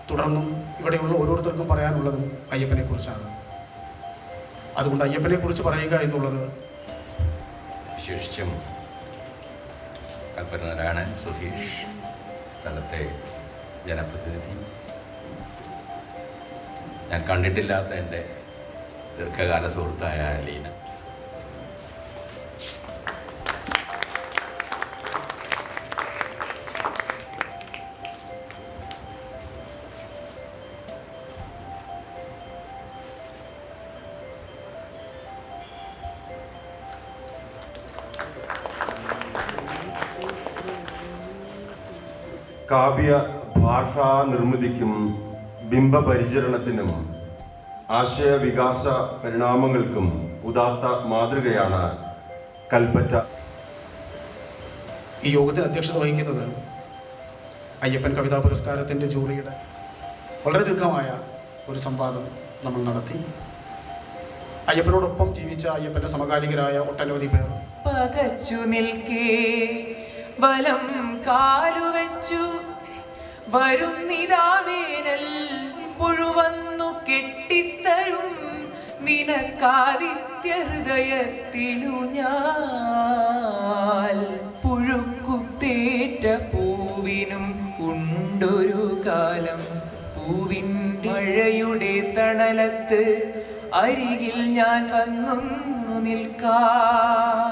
തുടർന്നും ഇവിടെയുള്ള ഓരോരുത്തർക്കും പറയാനുള്ളതും അയ്യപ്പനെക്കുറിച്ചാണ്. അതുകൊണ്ട് അയ്യപ്പനെക്കുറിച്ച് പറയുക എന്നുള്ളത് വിശേഷിച്ചും കൽപ്പനാരായണൻ സുധീഷ്, സ്ഥലത്തെ ജനപ്രതിനിധി, ഞാൻ കണ്ടിട്ടില്ലാത്ത എൻ്റെ ദീർഘകാല സുഹൃത്തായ ലീന, കാവ്യ ഭാഷാ നിർമ്മിതിക്കും ബിംബപരിചരണത്തിനും ആശയവികാസ പരിണാമങ്ങൾക്കും ഉദാത്ത മാതൃകയാണ് കൽപ്പറ്റ. ഈ യോഗത്തിൽ അധ്യക്ഷത വഹിക്കുന്നത് അയ്യപ്പൻ കവിതാ പുരസ്കാരത്തിൻ്റെ ജൂറിയുടെ വളരെ ദീർഘമായ ഒരു സംവാദം നമ്മൾ നടത്തി. അയ്യപ്പനോടൊപ്പം ജീവിച്ച അയ്യപ്പൻ്റെ സമകാലികരായ ഒട്ടനവധി പേർ പകച്ചു നിൽക്കേ വലം കാലുവെച്ചു വരുന്നിതാവേനൽ പുഴുവന്നു കെട്ടിത്തരും നിനക്കാദിത്യ ഹൃദയത്തിലു ഞാൻ. പുഴുക്കുത്തേറ്റ പൂവിനും ഉണ്ടൊരു കാലം, പൂവിൻ മഴയുടെ തണലത്ത് അരികിൽ ഞാൻ വന്നു നിൽക്കാം.